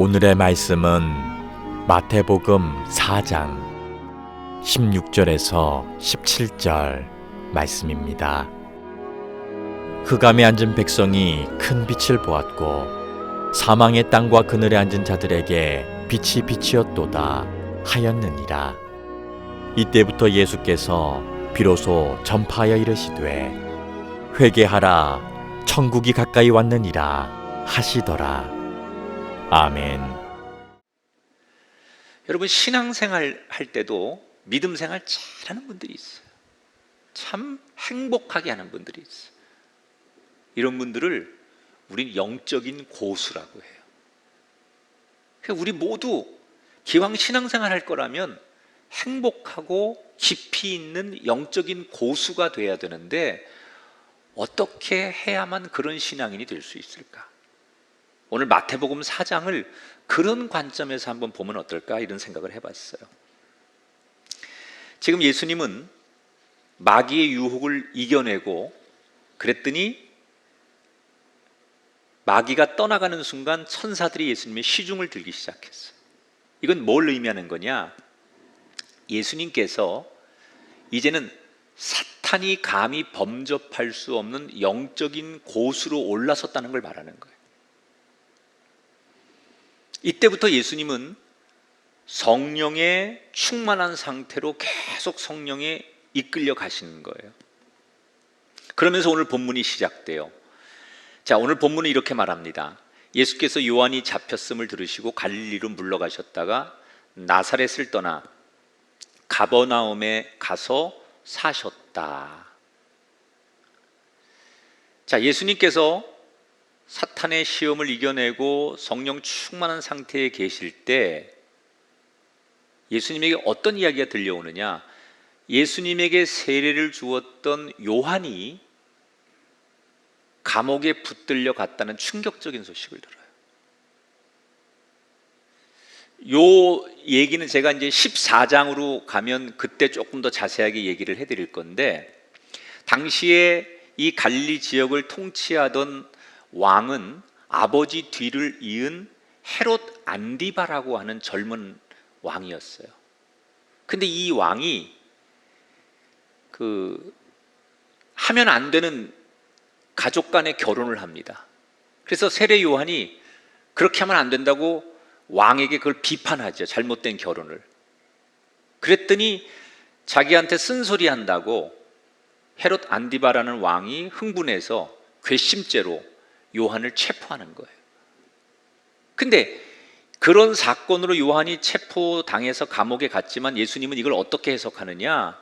오늘의 말씀은 마태복음 4장 16절에서 17절 말씀입니다. 흑암에 앉은 백성이 큰 빛을 보았고 사망의 땅과 그늘에 앉은 자들에게 빛이 비치었도다 하였느니라. 이때부터 예수께서 비로소 전파하여 이르시되 회개하라 천국이 가까이 왔느니라 하시더라. 아멘. 여러분, 신앙생활 할 때도 믿음 생활 잘하는 분들이 있어요. 참 행복하게 하는 분들이 있어요. 이런 분들을 우린 영적인 고수라고 해요. 우리 모두 기왕 신앙생활 할 거라면 행복하고 깊이 있는 영적인 고수가 돼야 되는데 어떻게 해야만 그런 신앙인이 될 수 있을까? 오늘 마태복음 4장을 그런 관점에서 한번 보면 어떨까 이런 생각을 해봤어요. 지금 예수님은 마귀의 유혹을 이겨내고 그랬더니 마귀가 떠나가는 순간 천사들이 예수님의 시중을 들기 시작했어요. 이건 뭘 의미하는 거냐? 예수님께서 이제는 사탄이 감히 범접할 수 없는 영적인 고수로 올라섰다는 걸 말하는 거예요. 이때부터 예수님은 성령에 충만한 상태로 계속 성령에 이끌려 가시는 거예요. 그러면서 오늘 본문이 시작돼요. 자, 오늘 본문은 이렇게 말합니다. 예수께서 요한이 잡혔음을 들으시고 갈릴리로 물러가셨다가 나사렛을 떠나 가버나움에 가서 사셨다. 자, 예수님께서 사탄의 시험을 이겨내고 성령 충만한 상태에 계실 때 예수님에게 어떤 이야기가 들려오느냐? 예수님에게 세례를 주었던 요한이 감옥에 붙들려 갔다는 충격적인 소식을 들어요. 요 얘기는 제가 이제 14장으로 가면 그때 조금 더 자세하게 얘기를 해드릴 건데, 당시에 이 갈릴리 지역을 통치하던 왕은 아버지 뒤를 이은 헤롯 안디바라고 하는 젊은 왕이었어요. 근데 이 왕이 하면 안 되는 가족 간의 결혼을 합니다. 그래서 세례 요한이 그렇게 하면 안 된다고 왕에게 그걸 비판하죠. 잘못된 결혼을. 그랬더니 자기한테 쓴소리 한다고 헤롯 안디바라는 왕이 흥분해서 괘씸죄로 요한을 체포하는 거예요. 근데 그런 사건으로 요한이 체포당해서 감옥에 갔지만 예수님은 이걸 어떻게 해석하느냐?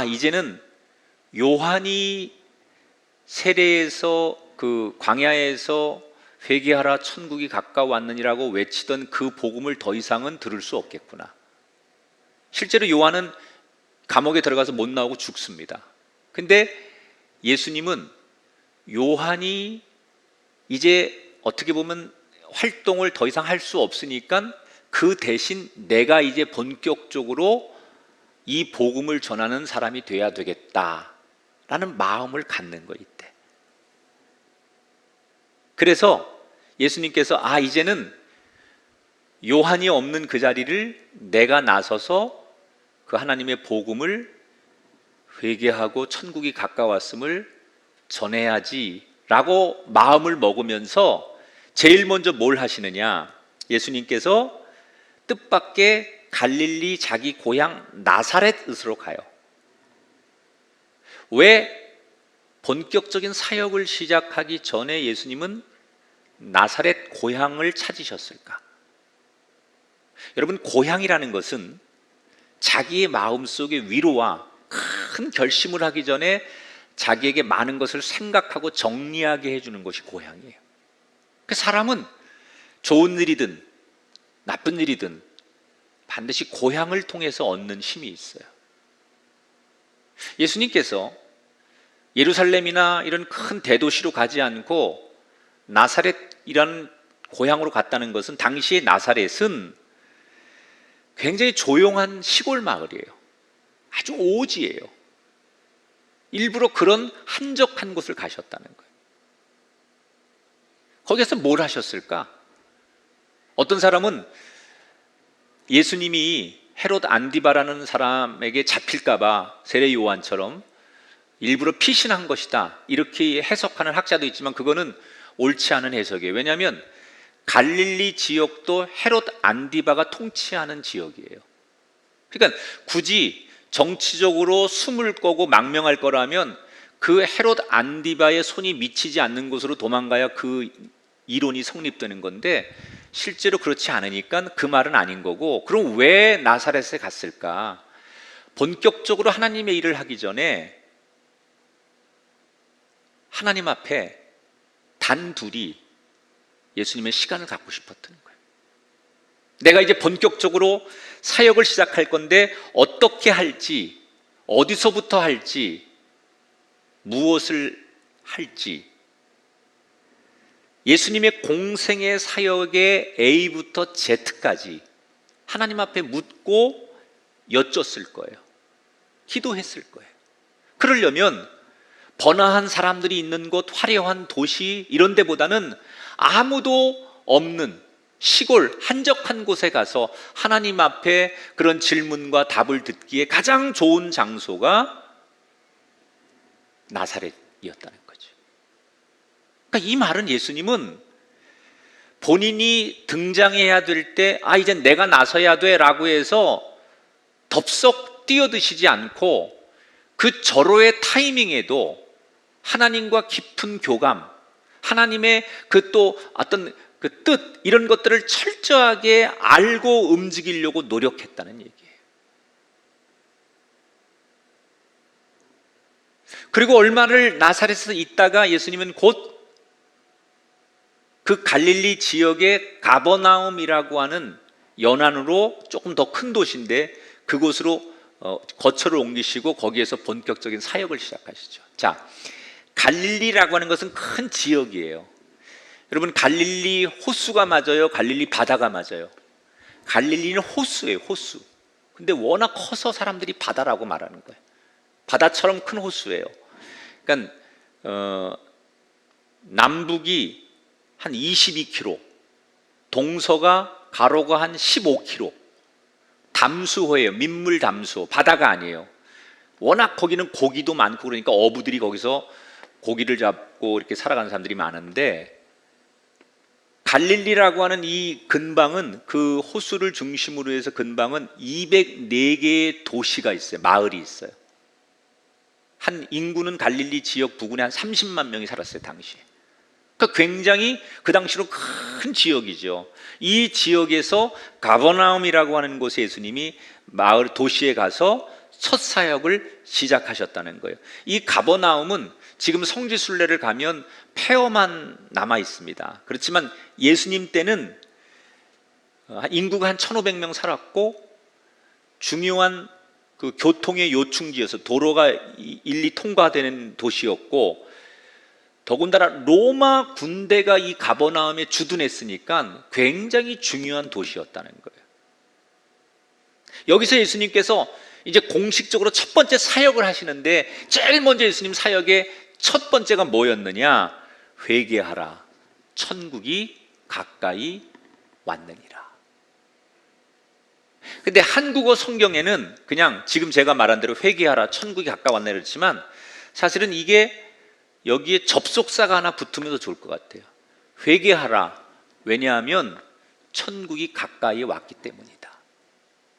이제는 요한이 세례에서 광야에서 회개하라 천국이 가까웠느니라고 외치던 그 복음을 더 이상은 들을 수 없겠구나. 실제로 요한은 감옥에 들어가서 못 나오고 죽습니다. 근데 예수님은 요한이 이제 어떻게 보면 활동을 더 이상 할 수 없으니까 그 대신 내가 이제 본격적으로 이 복음을 전하는 사람이 돼야 되겠다라는 마음을 갖는 거예요, 이때. 그래서 예수님께서 이제는 요한이 없는 그 자리를 내가 나서서 그 하나님의 복음을 회개하고 천국이 가까웠음을 전해야지 라고 마음을 먹으면서 제일 먼저 뭘 하시느냐? 예수님께서 뜻밖의 갈릴리 자기 고향 나사렛으로 가요. 왜 본격적인 사역을 시작하기 전에 예수님은 나사렛 고향을 찾으셨을까? 여러분, 고향이라는 것은 자기의 마음속의 위로와 큰 결심을 하기 전에 자기에게 많은 것을 생각하고 정리하게 해주는 것이 고향이에요. 그 사람은 좋은 일이든 나쁜 일이든 반드시 고향을 통해서 얻는 힘이 있어요. 예수님께서 예루살렘이나 이런 큰 대도시로 가지 않고 나사렛이라는 고향으로 갔다는 것은, 당시의 나사렛은 굉장히 조용한 시골 마을이에요. 아주 오지예요. 일부러 그런 한적한 곳을 가셨다는 거예요. 거기서 뭘 하셨을까? 어떤 사람은 예수님이 헤롯 안디바라는 사람에게 잡힐까봐 세례 요한처럼 일부러 피신한 것이다, 이렇게 해석하는 학자도 있지만 그거는 옳지 않은 해석이에요. 왜냐하면 갈릴리 지역도 헤롯 안디바가 통치하는 지역이에요. 그러니까 굳이 정치적으로 숨을 거고 망명할 거라면 그 헤롯 안디바의 손이 미치지 않는 곳으로 도망가야 그 이론이 성립되는 건데, 실제로 그렇지 않으니까 그 말은 아닌 거고. 그럼 왜 나사렛에 갔을까? 본격적으로 하나님의 일을 하기 전에 하나님 앞에 단둘이 예수님의 시간을 갖고 싶었던 거예요. 내가 이제 본격적으로 사역을 시작할 건데 어떻게 할지, 어디서부터 할지, 무엇을 할지, 예수님의 공생의 사역의 A부터 Z까지 하나님 앞에 묻고 여쭸을 거예요. 기도했을 거예요. 그러려면 번화한 사람들이 있는 곳, 화려한 도시 이런 데보다는 아무도 없는 시골 한적한 곳에 가서 하나님 앞에 그런 질문과 답을 듣기에 가장 좋은 장소가 나사렛이었다는 거죠. 그러니까 이 말은 예수님은 본인이 등장해야 될 때 이제 내가 나서야 돼 라고 해서 덥석 뛰어드시지 않고 그 절호의 타이밍에도 하나님과 깊은 교감, 하나님의 그 또 어떤 그 뜻, 이런 것들을 철저하게 알고 움직이려고 노력했다는 얘기예요. 그리고 얼마를 나사렛에서 있다가 예수님은 곧 그 갈릴리 지역의 가버나움이라고 하는 연안으로 조금 더 큰 도시인데 그곳으로 거처를 옮기시고 거기에서 본격적인 사역을 시작하시죠. 자, 갈릴리라고 하는 것은 큰 지역이에요. 여러분, 갈릴리 호수가 맞아요? 갈릴리 바다가 맞아요? 갈릴리는 호수예요, 호수. 근데 워낙 커서 사람들이 바다라고 말하는 거예요. 바다처럼 큰 호수예요. 그러니까 남북이 한 22km, 동서가 가로가 한 15km, 담수호예요. 민물 담수호, 바다가 아니에요. 워낙 거기는 고기도 많고 그러니까 어부들이 거기서 고기를 잡고 이렇게 살아가는 사람들이 많은데, 갈릴리라고 하는 이 근방은, 그 호수를 중심으로 해서 근방은 204개의 도시가 있어요. 마을이 있어요. 한 인구는 갈릴리 지역 부근에 한 30만 명이 살았어요, 당시에. 그러니까 굉장히 그 당시로 큰 지역이죠. 이 지역에서 가버나움이라고 하는 곳에 예수님이 마을 도시에 가서 첫 사역을 시작하셨다는 거예요. 이 가버나움은 지금 성지순례를 가면 폐허만 남아 있습니다. 그렇지만 예수님 때는 인구가 한 1,500명 살았고 중요한 그 교통의 요충지여서 도로가 일리 통과되는 도시였고, 더군다나 로마 군대가 이 가버나움에 주둔했으니까 굉장히 중요한 도시였다는 거예요. 여기서 예수님께서 이제 공식적으로 첫 번째 사역을 하시는데, 제일 먼저 예수님 사역의 첫 번째가 뭐였느냐? 회개하라, 천국이 가까이 왔느니라. 근데 한국어 성경에는 그냥 지금 제가 말한 대로 회개하라, 천국이 가까이 왔느니라 그렇지만, 사실은 이게 여기에 접속사가 하나 붙으면 더 좋을 것 같아요. 회개하라. 왜냐하면 천국이 가까이 왔기 때문이다.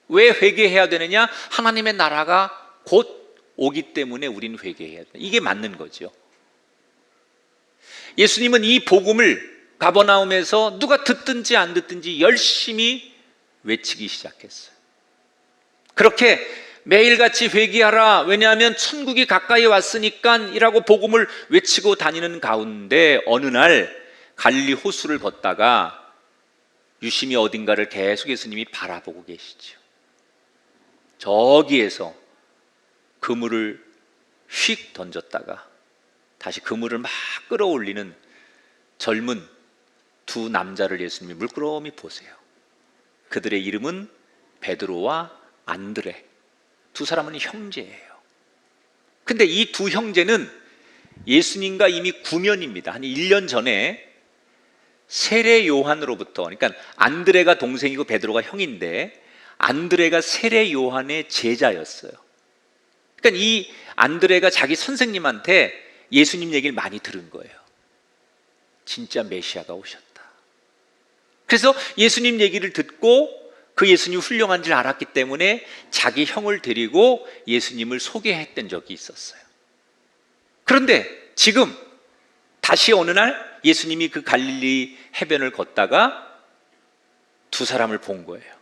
왜 회개해야 되느냐? 하나님의 나라가 곧 오기 때문에 우리는 회개해야 된다. 이게 맞는 거죠. 예수님은 이 복음을 가버나움에서 누가 듣든지 안 듣든지 열심히 외치기 시작했어요. 그렇게 매일같이 회개하라, 왜냐하면 천국이 가까이 왔으니까 이라고 복음을 외치고 다니는 가운데 어느 날 갈릴리 호수를 걷다가 유심히 어딘가를 계속 예수님이 바라보고 계시죠. 저기에서 그물을 휙 던졌다가 다시 그물을 막 끌어올리는 젊은 두 남자를 예수님이 물끄러미 보세요. 그들의 이름은 베드로와 안드레. 두 사람은 형제예요. 근데 이 두 형제는 예수님과 이미 구면입니다. 한 1년 전에 세례 요한으로부터, 그러니까 안드레가 동생이고 베드로가 형인데 안드레가 세례 요한의 제자였어요. 그러니까 이 안드레가 자기 선생님한테 예수님 얘기를 많이 들은 거예요. 진짜 메시아가 오셨다. 그래서 예수님 얘기를 듣고 그 예수님이 훌륭한 줄 알았기 때문에 자기 형을 데리고 예수님을 소개했던 적이 있었어요. 그런데 지금 다시 어느 날 예수님이 그 갈릴리 해변을 걷다가 두 사람을 본 거예요.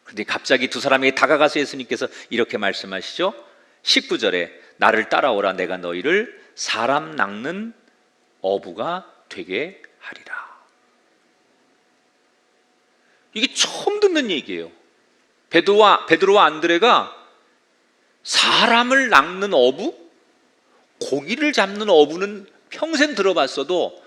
그런데 갑자기 두 사람에게 다가가서 예수님께서 이렇게 말씀하시죠. 19절에 나를 따라오라, 내가 너희를 사람 낚는 어부가 되게 하리라. 이게 처음 듣는 얘기예요. 베드로와 안드레가 사람을 낚는 어부? 고기를 잡는 어부는 평생 들어봤어도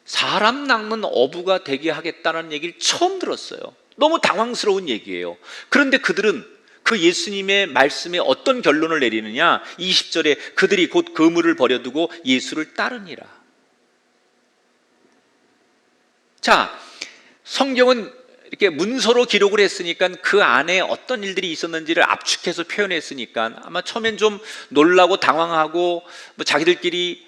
사람 낚는 어부가 되게 하겠다는 얘기를 처음 들었어요. 너무 당황스러운 얘기예요. 그런데 그들은 그 예수님의 말씀에 어떤 결론을 내리느냐? 20절에 그들이 곧 그물을 버려두고 예수를 따르니라. 자, 성경은 이렇게 문서로 기록을 했으니까 그 안에 어떤 일들이 있었는지를 압축해서 표현했으니까 아마 처음엔 좀 놀라고 당황하고 뭐 자기들끼리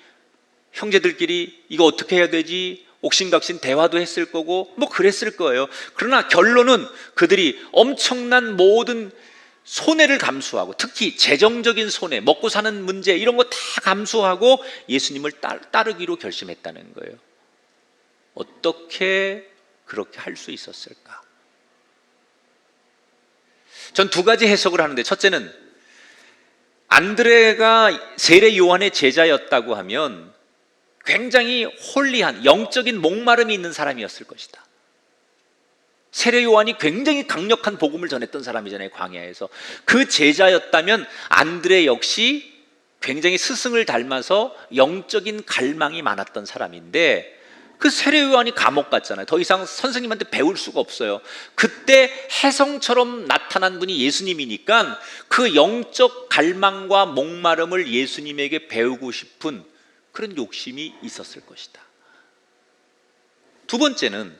형제들끼리 이거 어떻게 해야 되지? 옥신각신 대화도 했을 거고 뭐 그랬을 거예요. 그러나 결론은 그들이 엄청난 모든 손해를 감수하고 특히 재정적인 손해, 먹고 사는 문제 이런 거 다 감수하고 예수님을 따르기로 결심했다는 거예요. 어떻게 그렇게 할 수 있었을까? 전 두 가지 해석을 하는데, 첫째는 안드레가 세례 요한의 제자였다고 하면 굉장히 홀리한 영적인 목마름이 있는 사람이었을 것이다. 세례 요한이 굉장히 강력한 복음을 전했던 사람이잖아요, 광야에서. 그 제자였다면 안드레 역시 굉장히 스승을 닮아서 영적인 갈망이 많았던 사람인데 그 세례 요한이 감옥 갔잖아요. 더 이상 선생님한테 배울 수가 없어요. 그때 혜성처럼 나타난 분이 예수님이니까 그 영적 갈망과 목마름을 예수님에게 배우고 싶은 그런 욕심이 있었을 것이다. 두 번째는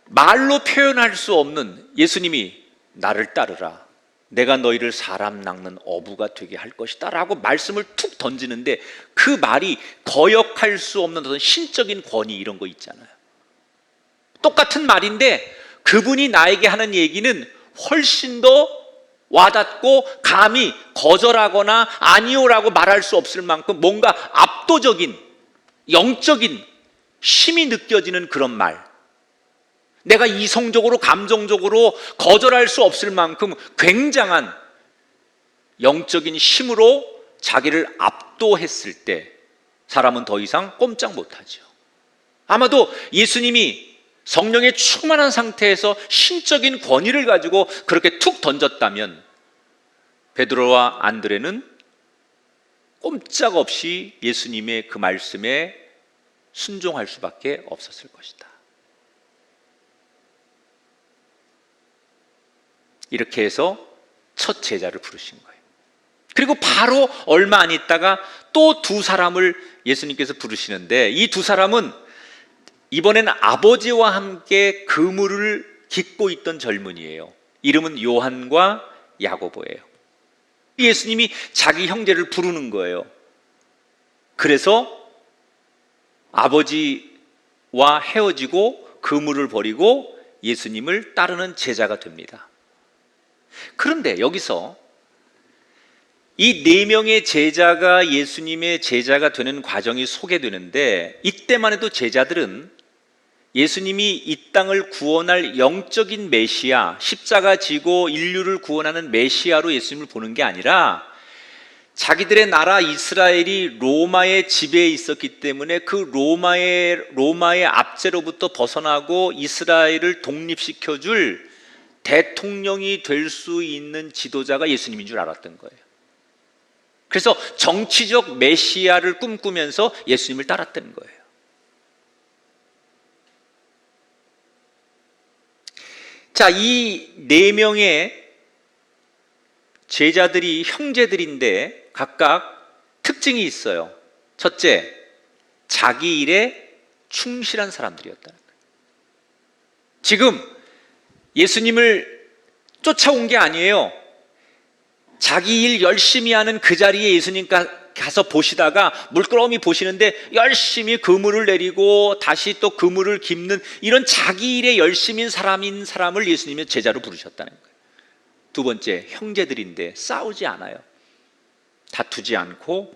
말로 표현할 수 없는 예수님이 나를 따르라, 내가 너희를 사람 낚는 어부가 되게 할 것이다 라고 말씀을 툭 던지는데 그 말이 거역할 수 없는 어떤 신적인 권위 이런 거 있잖아요. 똑같은 말인데 그분이 나에게 하는 얘기는 훨씬 더 와닿고 감히 거절하거나 아니오라고 말할 수 없을 만큼 뭔가 압도적인 영적인 힘이 느껴지는 그런 말, 내가 이성적으로 감정적으로 거절할 수 없을 만큼 굉장한 영적인 힘으로 자기를 압도했을 때 사람은 더 이상 꼼짝 못하죠. 아마도 예수님이 성령에 충만한 상태에서 신적인 권위를 가지고 그렇게 툭 던졌다면 베드로와 안드레는 꼼짝없이 예수님의 그 말씀에 순종할 수밖에 없었을 것이다. 이렇게 해서 첫 제자를 부르신 거예요. 그리고 바로 얼마 안 있다가 또 두 사람을 예수님께서 부르시는데 이 두 사람은 이번에는 아버지와 함께 그물을 깃고 있던 젊은이에요. 이름은 요한과 야고보예요. 예수님이 자기 형제를 부르는 거예요. 그래서 아버지와 헤어지고 그물을 버리고 예수님을 따르는 제자가 됩니다. 그런데 여기서 이 네 명의 제자가 예수님의 제자가 되는 과정이 소개되는데 이때만 해도 제자들은 예수님이 이 땅을 구원할 영적인 메시아, 십자가 지고 인류를 구원하는 메시아로 예수님을 보는 게 아니라 자기들의 나라 이스라엘이 로마의 지배에 있었기 때문에 그 로마의 압제로부터 벗어나고 이스라엘을 독립시켜줄 대통령이 될 수 있는 지도자가 예수님인 줄 알았던 거예요. 그래서 정치적 메시아를 꿈꾸면서 예수님을 따랐던 거예요. 자, 이 네 명의 제자들이 형제들인데 각각 특징이 있어요. 첫째, 자기 일에 충실한 사람들이었다는 거예요. 지금 예수님을 쫓아온 게 아니에요. 자기 일 열심히 하는 그 자리에 예수님 가서 보시다가 물끄러미 보시는데 열심히 그물을 내리고 다시 또 그물을 깁는 이런 자기 일에 열심인 사람을 예수님의 제자로 부르셨다는 거예요. 두 번째, 형제들인데 싸우지 않아요. 다투지 않고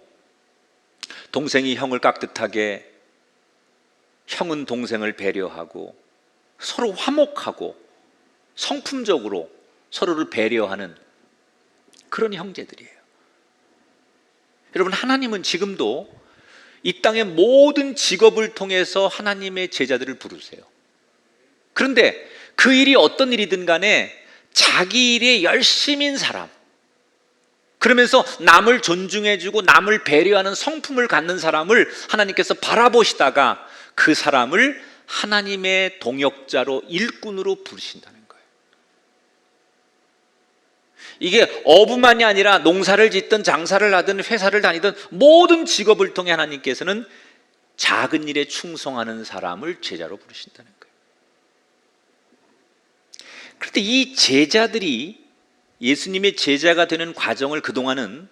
동생이 형을 깍듯하게 형은 동생을 배려하고 서로 화목하고 성품적으로 서로를 배려하는 그런 형제들이에요. 여러분, 하나님은 지금도 이 땅의 모든 직업을 통해서 하나님의 제자들을 부르세요. 그런데 그 일이 어떤 일이든 간에 자기 일에 열심인 사람, 그러면서 남을 존중해주고 남을 배려하는 성품을 갖는 사람을 하나님께서 바라보시다가 그 사람을 하나님의 동역자로 일꾼으로 부르신다는 거예요. 이게 어부만이 아니라 농사를 짓든 장사를 하든 회사를 다니든 모든 직업을 통해 하나님께서는 작은 일에 충성하는 사람을 제자로 부르신다는 거예요. 그런데 이 제자들이 예수님의 제자가 되는 과정을 그동안은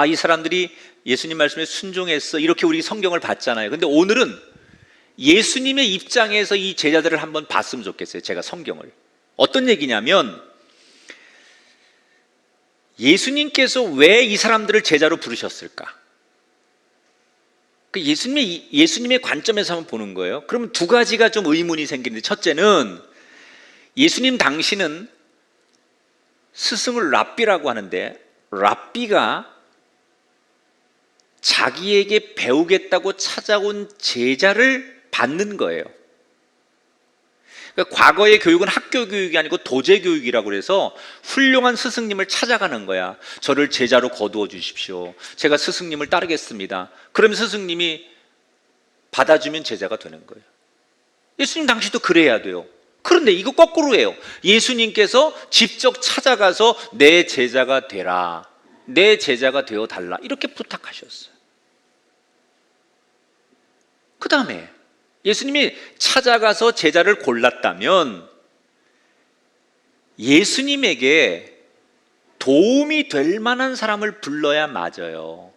이 사람들이 예수님 말씀에 순종했어, 이렇게 우리 성경을 봤잖아요. 근데 오늘은 예수님의 입장에서 이 제자들을 한번 봤으면 좋겠어요. 제가 성경을. 어떤 얘기냐면 예수님께서 왜 이 사람들을 제자로 부르셨을까? 예수님의 관점에서 한번 보는 거예요. 그러면 두 가지가 좀 의문이 생기는데, 첫째는 예수님 당시는 스승을 랍비라고 하는데, 랍비가 자기에게 배우겠다고 찾아온 제자를 받는 거예요. 그러니까 과거의 교육은 학교 교육이 아니고 도제 교육이라고 해서 훌륭한 스승님을 찾아가는 거야. 저를 제자로 거두어 주십시오. 제가 스승님을 따르겠습니다. 그럼 스승님이 받아주면 제자가 되는 거예요. 예수님 당시도 그래야 돼요. 그런데 이거 거꾸로예요. 예수님께서 직접 찾아가서 내 제자가 되라, 내 제자가 되어 달라, 이렇게 부탁하셨어요. 그 다음에 예수님이 찾아가서 제자를 골랐다면 예수님에게 도움이 될 만한 사람을 불러야 맞아요.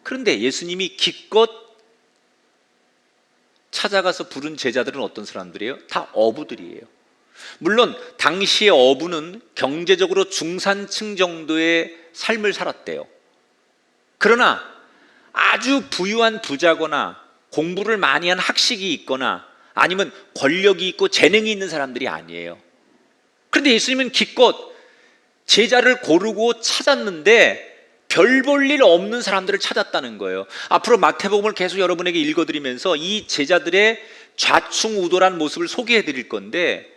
그런데 예수님이 기껏 찾아가서 부른 제자들은 어떤 사람들이에요? 다 어부들이에요. 물론 당시의 어부는 경제적으로 중산층 정도의 삶을 살았대요. 그러나 아주 부유한 부자거나 공부를 많이 한 학식이 있거나 아니면 권력이 있고 재능이 있는 사람들이 아니에요. 그런데 예수님은 기껏 제자를 고르고 찾았는데 별 볼 일 없는 사람들을 찾았다는 거예요. 앞으로 마태복음을 계속 여러분에게 읽어드리면서 이 제자들의 좌충우돌한 모습을 소개해 드릴 건데,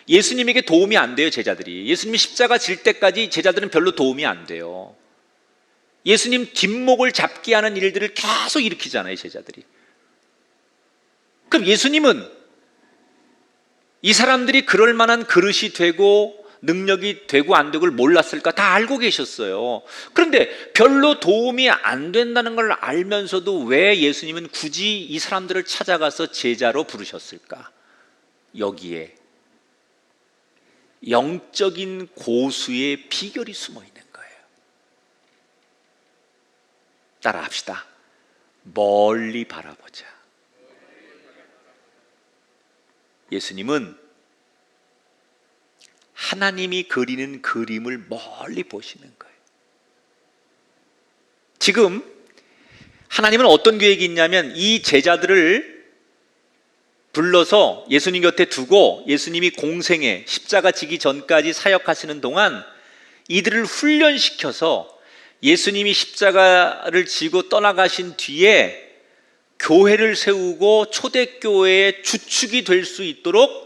예수님에게 도움이 안 돼요. 제자들이 예수님이 십자가 질 때까지 제자들은 별로 도움이 안 돼요. 예수님 뒷목을 잡게 하는 일들을 계속 일으키잖아요, 제자들이. 그럼 예수님은 이 사람들이 그럴 만한 그릇이 되고 능력이 되고 안 되고를 몰랐을까? 다 알고 계셨어요. 그런데 별로 도움이 안 된다는 걸 알면서도 왜 예수님은 굳이 이 사람들을 찾아가서 제자로 부르셨을까? 여기에 영적인 고수의 비결이 숨어 있는 거예요. 따라합시다. 멀리 바라보자. 예수님은 하나님이 그리는 그림을 멀리 보시는 거예요. 지금 하나님은 어떤 계획이 있냐면 이 제자들을 불러서 예수님 곁에 두고 예수님이 공생에 십자가 지기 전까지 사역하시는 동안 이들을 훈련시켜서 예수님이 십자가를 지고 떠나가신 뒤에 교회를 세우고 초대교회의 주축이 될 수 있도록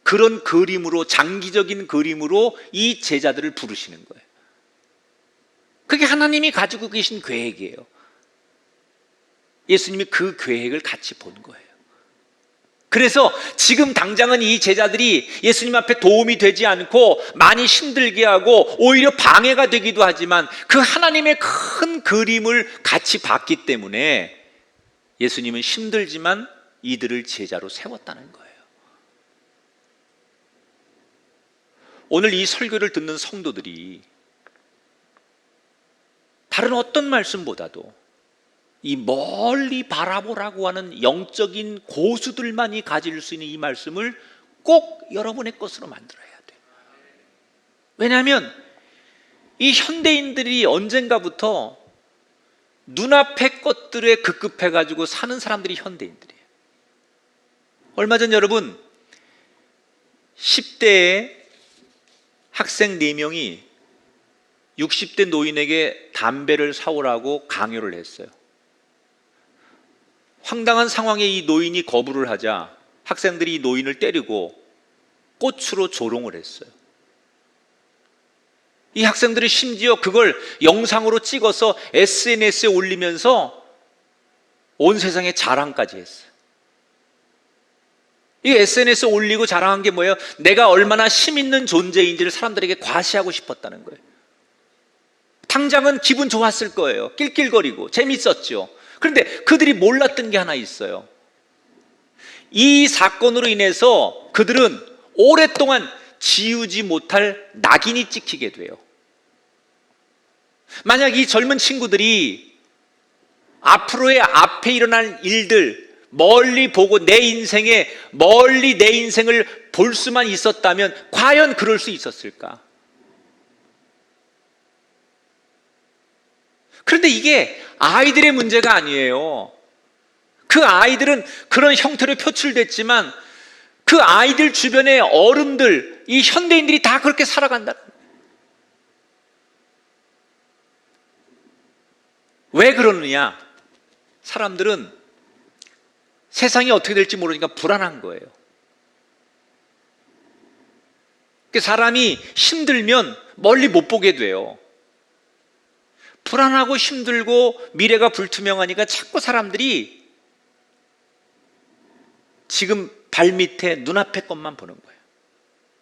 그런 그림으로, 장기적인 그림으로 이 제자들을 부르시는 거예요. 그게 하나님이 가지고 계신 계획이에요. 예수님이 그 계획을 같이 본 거예요. 그래서 지금 당장은 이 제자들이 예수님 앞에 도움이 되지 않고 많이 힘들게 하고 오히려 방해가 되기도 하지만 그 하나님의 큰 그림을 같이 봤기 때문에 예수님은 힘들지만 이들을 제자로 세웠다는 거예요. 오늘 이 설교를 듣는 성도들이 다른 어떤 말씀보다도 이 멀리 바라보라고 하는 영적인 고수들만이 가질 수 있는 이 말씀을 꼭 여러분의 것으로 만들어야 돼요. 왜냐하면 이 현대인들이 언젠가부터 눈앞의 것들에 급급해가지고 사는 사람들이 현대인들이에요. 얼마 전 여러분 10대의 학생 4명이 60대 노인에게 담배를 사오라고 강요를 했어요. 황당한 상황에 이 노인이 거부를 하자 학생들이 이 노인을 때리고 꽃으로 조롱을 했어요. 이 학생들이 심지어 그걸 영상으로 찍어서 SNS에 올리면서 온 세상에 자랑까지 했어요. 이 SNS에 올리고 자랑한 게 뭐예요? 내가 얼마나 힘 있는 존재인지를 사람들에게 과시하고 싶었다는 거예요. 당장은 기분 좋았을 거예요. 낄낄거리고 재밌었죠. 그런데 그들이 몰랐던 게 하나 있어요. 이 사건으로 인해서 그들은 오랫동안 지우지 못할 낙인이 찍히게 돼요. 만약 이 젊은 친구들이 앞으로의 앞에 일어날 일들 멀리 보고 내 인생을 볼 수만 있었다면 과연 그럴 수 있었을까? 그런데 이게 아이들의 문제가 아니에요. 그 아이들은 그런 형태로 표출됐지만 그 아이들 주변의 어른들, 이 현대인들이 다 그렇게 살아간다. 왜 그러느냐? 사람들은 세상이 어떻게 될지 모르니까 불안한 거예요. 사람이 힘들면 멀리 못 보게 돼요. 불안하고 힘들고 미래가 불투명하니까 자꾸 사람들이 지금 발밑에 눈앞의 것만 보는 거예요.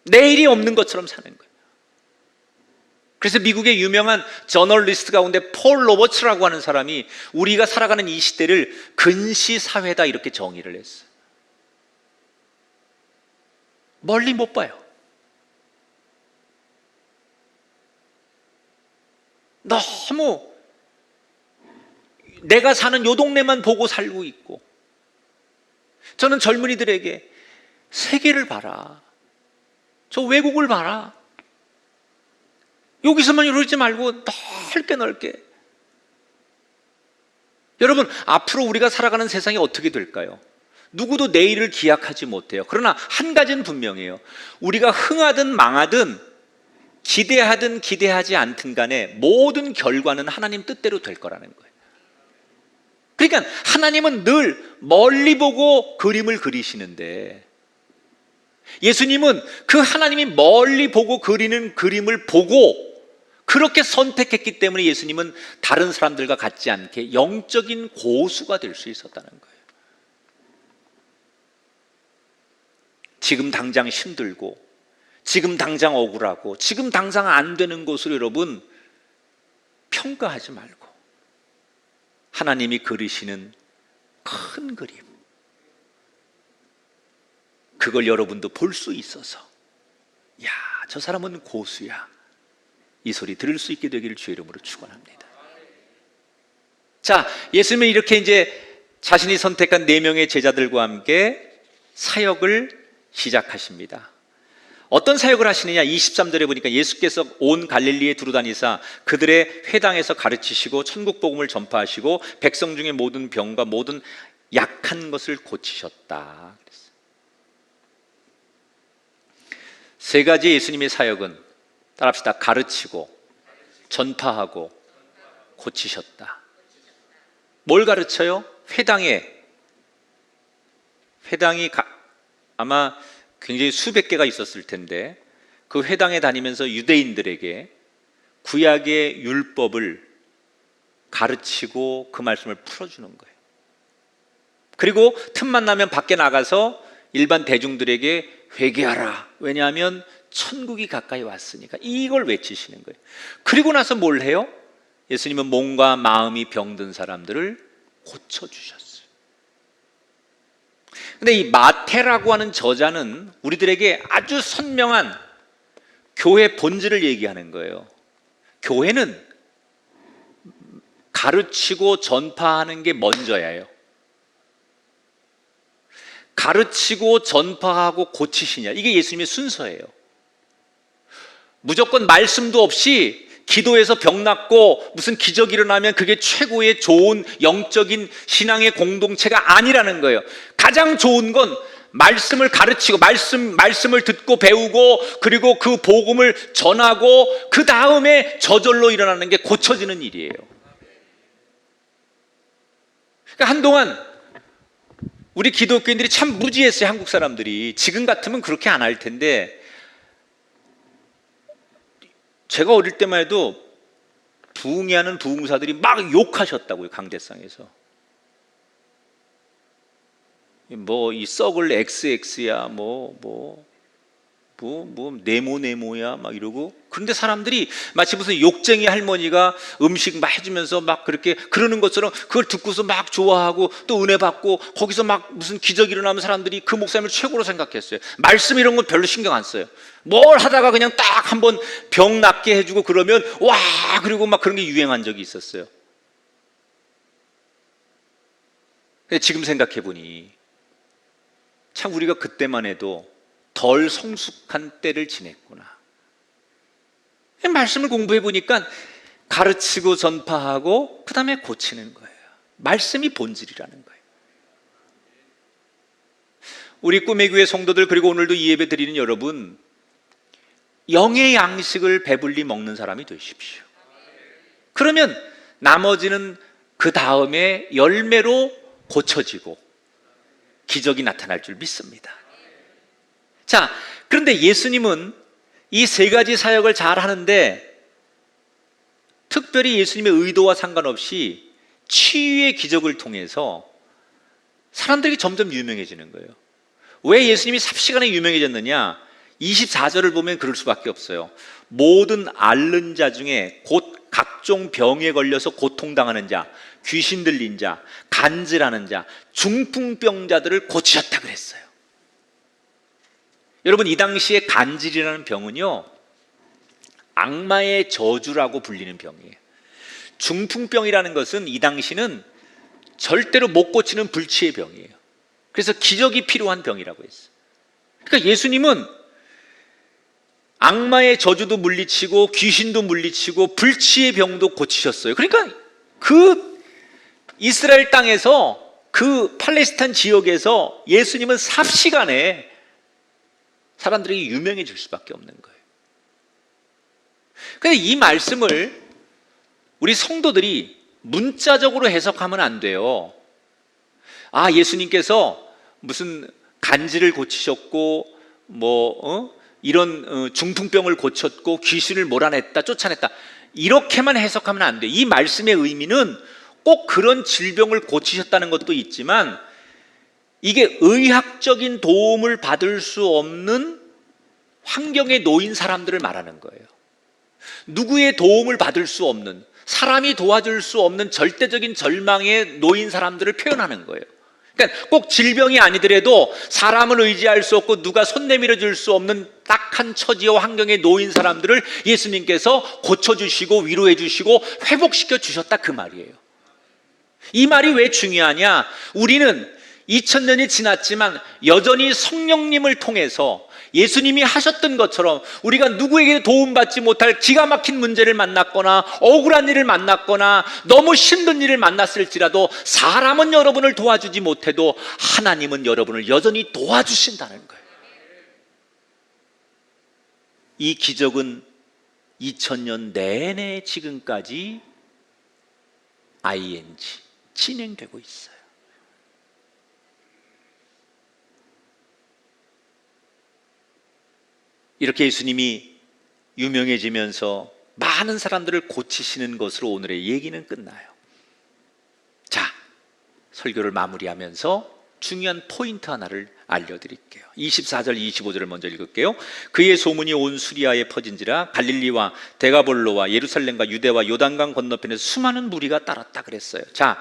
내일이 없는 것처럼 사는 거예요. 그래서 미국의 유명한 저널리스트 가운데 폴 로버츠라고 하는 사람이 우리가 살아가는 이 시대를 근시사회다 이렇게 정의를 했어요. 멀리 못 봐요. 너무 내가 사는 요 동네만 보고 살고 있고, 저는 젊은이들에게 세계를 봐라, 저 외국을 봐라, 여기서만 이러지 말고 넓게 여러분, 앞으로 우리가 살아가는 세상이 어떻게 될까요? 누구도 내일을 기약하지 못해요. 그러나 한 가지는 분명해요. 우리가 흥하든 망하든 기대하든 기대하지 않든 간에 모든 결과는 하나님 뜻대로 될 거라는 거예요. 그러니까 하나님은 늘 멀리 보고 그림을 그리시는데, 예수님은 그 하나님이 멀리 보고 그리는 그림을 보고 그렇게 선택했기 때문에 예수님은 다른 사람들과 같지 않게 영적인 고수가 될 수 있었다는 거예요. 지금 당장 힘들고, 지금 당장 억울하고, 지금 당장 안 되는 것으로 여러분 평가하지 말고 하나님이 그리시는 큰 그림, 그걸 여러분도 볼 수 있어서, 야, 저 사람은 고수야, 이 소리 들을 수 있게 되기를 주의 이름으로 축원합니다. 자, 예수님은 이렇게 이제 자신이 선택한 4명의 제자들과 함께 사역을 시작하십니다. 어떤 사역을 하시느냐? 23절에 보니까 예수께서 온 갈릴리에 두루다니사 그들의 회당에서 가르치시고 천국 복음을 전파하시고 백성 중에 모든 병과 모든 약한 것을 고치셨다. 세 가지 예수님의 사역은, 따라합시다, 가르치고 전파하고 고치셨다. 뭘 가르쳐요? 회당이 아마 굉장히 수백 개가 있었을 텐데, 그 회당에 다니면서 유대인들에게 구약의 율법을 가르치고 그 말씀을 풀어주는 거예요. 그리고 틈만 나면 밖에 나가서 일반 대중들에게 회개하라, 왜냐하면 천국이 가까이 왔으니까, 이걸 외치시는 거예요. 그리고 나서 뭘 해요? 예수님은 몸과 마음이 병든 사람들을 고쳐주셨어요. 근데 이 마태라고 하는 저자는 우리들에게 아주 선명한 교회 본질을 얘기하는 거예요. 교회는 가르치고 전파하는 게 먼저예요. 가르치고 전파하고 고치시냐, 이게 예수님의 순서예요. 무조건 말씀도 없이 기도해서 병 낫고 무슨 기적이 일어나면 그게 최고의 좋은 영적인 신앙의 공동체가 아니라는 거예요. 가장 좋은 건 말씀을 가르치고 말씀을 듣고 배우고 그리고 그 복음을 전하고 그 다음에 저절로 일어나는 게 고쳐지는 일이에요. 그러니까 한동안 우리 기독교인들이 참 무지했어요. 한국 사람들이. 지금 같으면 그렇게 안 할 텐데, 제가 어릴 때만 해도 부흥회하는 부흥사들이 막 욕하셨다고요. 강대상에서. 뭐 이 썩을 XX야 네모야 막 이러고. 그런데 사람들이 마치 무슨 욕쟁이 할머니가 음식 막 해주면서 막 그렇게 그러는 것처럼 그걸 듣고서 막 좋아하고 또 은혜 받고 거기서 막 무슨 기적이 일어나면 사람들이 그 목사님을 최고로 생각했어요. 말씀 이런 건 별로 신경 안 써요. 뭘 하다가 그냥 딱 한번 병 낫게 해주고 그러면 와, 그리고 막 그런 게 유행한 적이 있었어요. 근데 지금 생각해 보니 참 우리가 그때만 해도 덜 성숙한 때를 지냈구나. 말씀을 공부해 보니까 가르치고 전파하고 그 다음에 고치는 거예요. 말씀이 본질이라는 거예요. 우리 꿈의 교회 성도들, 그리고 오늘도 이 예배 드리는 여러분, 영의 양식을 배불리 먹는 사람이 되십시오. 그러면 나머지는 그 다음에 열매로 고쳐지고 기적이 나타날 줄 믿습니다. 자, 그런데 예수님은 이 세 가지 사역을 잘 하는데 특별히 예수님의 의도와 상관없이 치유의 기적을 통해서 사람들이 점점 유명해지는 거예요. 왜 예수님이 삽시간에 유명해졌느냐? 24절을 보면 그럴 수밖에 없어요. 모든 앓는 자 중에 곧 각종 병에 걸려서 고통당하는 자, 귀신 들린 자, 간질하는 자, 중풍병자들을 고치셨다 그랬어요. 여러분, 이 당시에 간질이라는 병은요, 악마의 저주라고 불리는 병이에요. 중풍병이라는 것은 이 당시는 절대로 못 고치는 불치의 병이에요. 그래서 기적이 필요한 병이라고 했어요. 그러니까 예수님은 악마의 저주도 물리치고 귀신도 물리치고 불치의 병도 고치셨어요. 그러니까 그 이스라엘 땅에서, 그 팔레스타인 지역에서 예수님은 삽시간에 사람들이 유명해질 수밖에 없는 거예요. 그런데 이 말씀을 우리 성도들이 문자적으로 해석하면 안 돼요. 아, 예수님께서 무슨 간질을 고치셨고 이런 중풍병을 고쳤고 귀신을 몰아냈다, 쫓아냈다, 이렇게만 해석하면 안 돼요. 이 말씀의 의미는 꼭 그런 질병을 고치셨다는 것도 있지만 이게 의학적인 도움을 받을 수 없는 환경에 놓인 사람들을 말하는 거예요. 누구의 도움을 받을 수 없는, 사람이 도와줄 수 없는 절대적인 절망에 놓인 사람들을 표현하는 거예요. 그러니까 꼭 질병이 아니더라도 사람을 의지할 수 없고 누가 손 내밀어 줄 수 없는 딱한 처지와 환경에 놓인 사람들을 예수님께서 고쳐주시고 위로해 주시고 회복시켜 주셨다, 그 말이에요. 이 말이 왜 중요하냐? 우리는 2000년이 지났지만 여전히 성령님을 통해서 예수님이 하셨던 것처럼 우리가 누구에게 도움받지 못할 기가 막힌 문제를 만났거나 억울한 일을 만났거나 너무 힘든 일을 만났을지라도 사람은 여러분을 도와주지 못해도 하나님은 여러분을 여전히 도와주신다는 거예요. 이 기적은 2000년 내내 지금까지 진행되고 있어요. 이렇게 예수님이 유명해지면서 많은 사람들을 고치시는 것으로 오늘의 얘기는 끝나요. 자, 설교를 마무리하면서 중요한 포인트 하나를 알려드릴게요. 24절, 25절을 먼저 읽을게요. 그의 소문이 온 수리아에 퍼진지라 갈릴리와 데가볼로와 예루살렘과 유대와 요단강 건너편에서 수많은 무리가 따랐다 그랬어요. 자,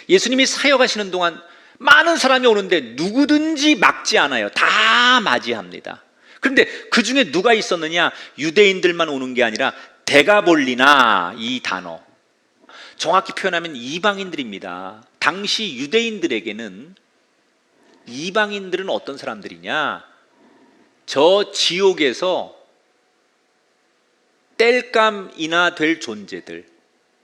예수님이 사역하시는 동안 많은 사람이 오는데 누구든지 막지 않아요. 다 맞이합니다. 그런데 그 중에 누가 있었느냐? 유대인들만 오는 게 아니라 데가볼리나, 이 단어 정확히 표현하면 이방인들입니다. 당시 유대인들에게는 이방인들은 어떤 사람들이냐? 저 지옥에서 땔감이나 될 존재들,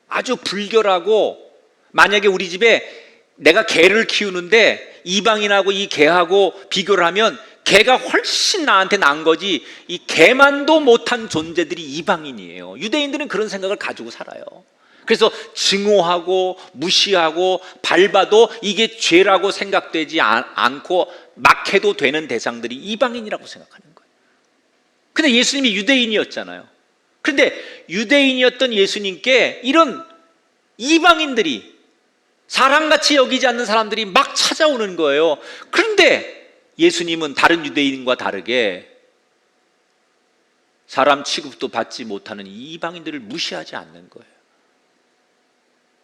아주 불결하고, 만약에 우리 집에 내가 개를 키우는데 이방인하고 이 개하고 비교를 하면 개가 훨씬 나한테 난 거지, 이 개만도 못한 존재들이 이방인이에요. 유대인들은 그런 생각을 가지고 살아요. 그래서 증오하고 무시하고 밟아도 이게 죄라고 생각되지 않고 막 해도 되는 대상들이 이방인이라고 생각하는 거예요. 근데 예수님이 유대인이었잖아요. 그런데 유대인이었던 예수님께 이런 이방인들이, 사람같이 여기지 않는 사람들이 막 찾아오는 거예요. 그런데 예수님은 다른 유대인과 다르게 사람 취급도 받지 못하는 이 이방인들을 무시하지 않는 거예요.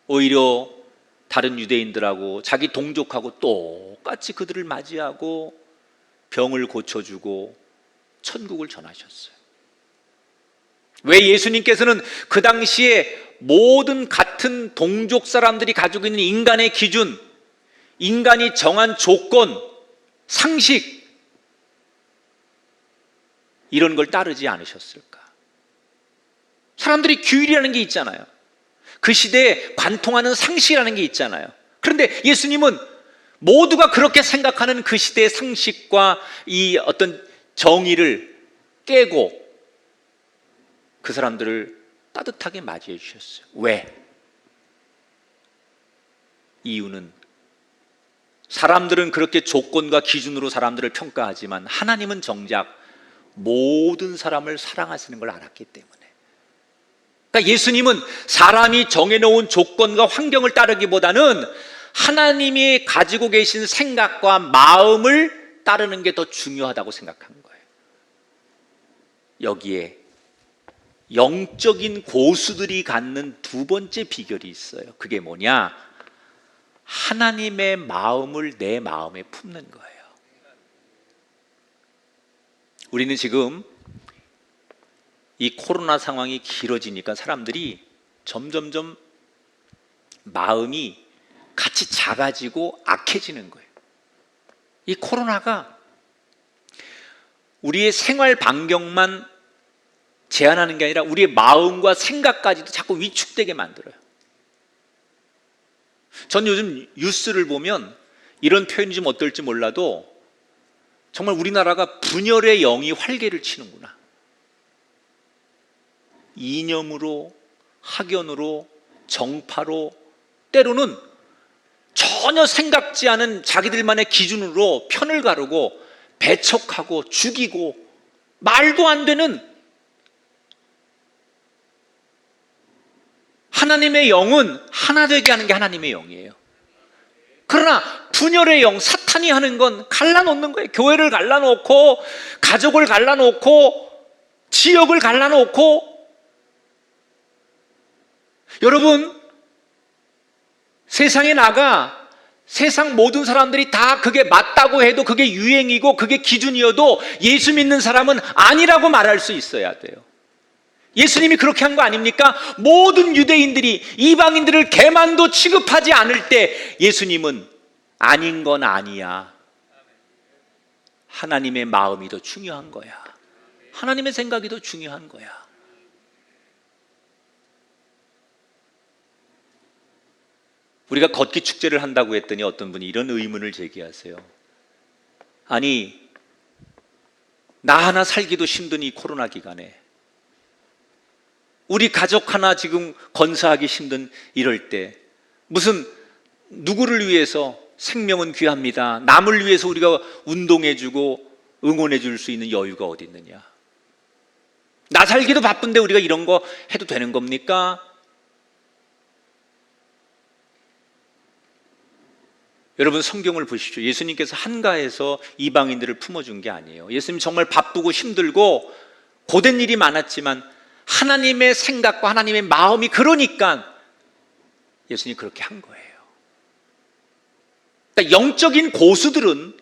오히려 다른 유대인들하고 자기 동족하고 똑같이 그들을 맞이하고 병을 고쳐주고 천국을 전하셨어요. 왜 예수님께서는 그 당시에 모든 같은 동족 사람들이 가지고 있는 인간의 기준, 인간이 정한 조건, 상식, 이런 걸 따르지 않으셨을까? 사람들이 규율이라는 게 있잖아요. 그 시대에 관통하는 상식이라는 게 있잖아요. 그런데 예수님은 모두가 그렇게 생각하는 그 시대의 상식과 이 어떤 정의를 깨고 그 사람들을 따뜻하게 맞이해 주셨어요. 왜? 이유는 사람들은 그렇게 조건과 기준으로 사람들을 평가하지만 하나님은 정작 모든 사람을 사랑하시는 걸 알았기 때문에. 그러니까 예수님은 사람이 정해놓은 조건과 환경을 따르기보다는 하나님이 가지고 계신 생각과 마음을 따르는 게 더 중요하다고 생각한 거예요. 여기에 영적인 고수들이 갖는 두 번째 비결이 있어요. 그게 뭐냐? 하나님의 마음을 내 마음에 품는 거예요. 우리는 지금 이 코로나 상황이 길어지니까 사람들이 점점점 마음이 같이 작아지고 악해지는 거예요. 이 코로나가 우리의 생활 반경만 제한하는 게 아니라 우리의 마음과 생각까지도 자꾸 위축되게 만들어요. 전 요즘 뉴스를 보면 이런 표현이 좀 어떨지 몰라도 정말 우리나라가 분열의 영이 활개를 치는구나. 이념으로, 학연으로, 정파로, 때로는 전혀 생각지 않은 자기들만의 기준으로 편을 가르고 배척하고 죽이고 말도 안 되는, 하나님의 영은 하나 되게 하는 게 하나님의 영이에요. 그러나 분열의 영, 사탄이 하는 건 갈라놓는 거예요. 교회를 갈라놓고, 가족을 갈라놓고, 지역을 갈라놓고. 여러분, 세상에 나가 세상 모든 사람들이 다 그게 맞다고 해도, 그게 유행이고 그게 기준이어도 예수 믿는 사람은 아니라고 말할 수 있어야 돼요. 예수님이 그렇게 한 거 아닙니까? 모든 유대인들이 이방인들을 개만도 취급하지 않을 때 예수님은 아닌 건 아니야. 하나님의 마음이 더 중요한 거야. 하나님의 생각이 더 중요한 거야. 우리가 걷기 축제를 한다고 했더니 어떤 분이 이런 의문을 제기하세요. 아니, 나 하나 살기도 힘든 이 코로나 기간에, 우리 가족 하나 지금 건사하기 힘든 이럴 때 무슨 누구를 위해서 생명은 귀합니다, 남을 위해서 우리가 운동해주고 응원해줄 수 있는 여유가 어디 있느냐? 나 살기도 바쁜데 우리가 이런 거 해도 되는 겁니까? 여러분, 성경을 보십시오. 예수님께서 한가해서 이방인들을 품어준 게 아니에요. 예수님 정말 바쁘고 힘들고 고된 일이 많았지만 하나님의 생각과 하나님의 마음이 그러니까 예수님이 그렇게 한 거예요. 그러니까 영적인 고수들은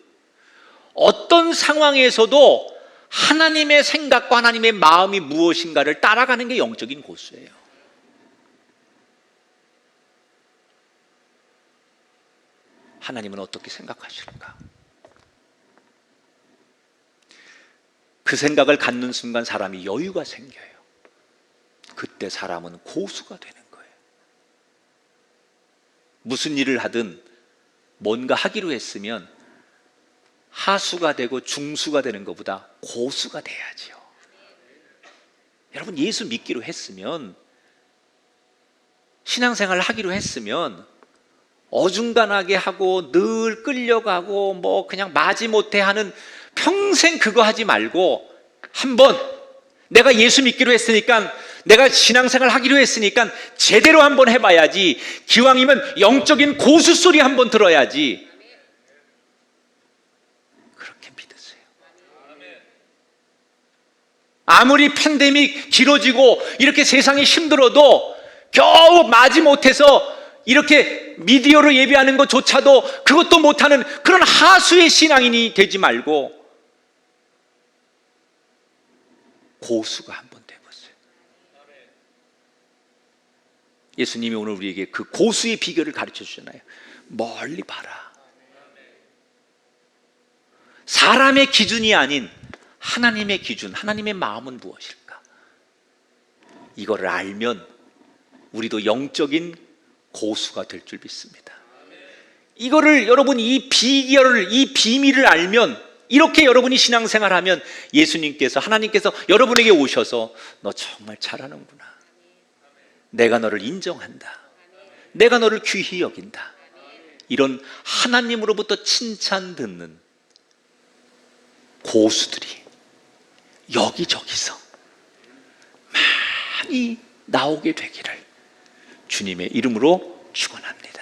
어떤 상황에서도 하나님의 생각과 하나님의 마음이 무엇인가를 따라가는 게 영적인 고수예요. 하나님은 어떻게 생각하실까? 그 생각을 갖는 순간 사람이 여유가 생겨요. 그때 사람은 고수가 되는 거예요. 무슨 일을 하든 뭔가 하기로 했으면 하수가 되고 중수가 되는 것보다 고수가 돼야지요. 여러분, 예수 믿기로 했으면, 신앙생활을 하기로 했으면 어중간하게 하고 늘 끌려가고 뭐 그냥 마지못해 하는, 평생 그거 하지 말고 한번 내가 예수 믿기로 했으니까, 내가 신앙생활 하기로 했으니까 제대로 한번 해봐야지. 기왕이면 영적인 고수 소리 한번 들어야지. 그렇게 믿으세요. 아무리 팬데믹 길어지고 이렇게 세상이 힘들어도 겨우 마지못해서 이렇게 미디어로 예배하는 것조차도 그것도 못하는 그런 하수의 신앙인이 되지 말고 고수가 한번 돼보세요. 예수님이 오늘 우리에게 그 고수의 비결을 가르쳐 주잖아요. 멀리 봐라. 사람의 기준이 아닌 하나님의 기준, 하나님의 마음은 무엇일까? 이거를 알면 우리도 영적인 고수가 될 줄 믿습니다. 이거를 여러분, 이 비결을, 이 비밀을 알면, 이렇게 여러분이 신앙생활하면 예수님께서, 하나님께서 여러분에게 오셔서 너 정말 잘하는구나, 내가 너를 인정한다, 내가 너를 귀히 여긴다, 이런 하나님으로부터 칭찬 듣는 고수들이 여기저기서 많이 나오게 되기를 주님의 이름으로 축원합니다.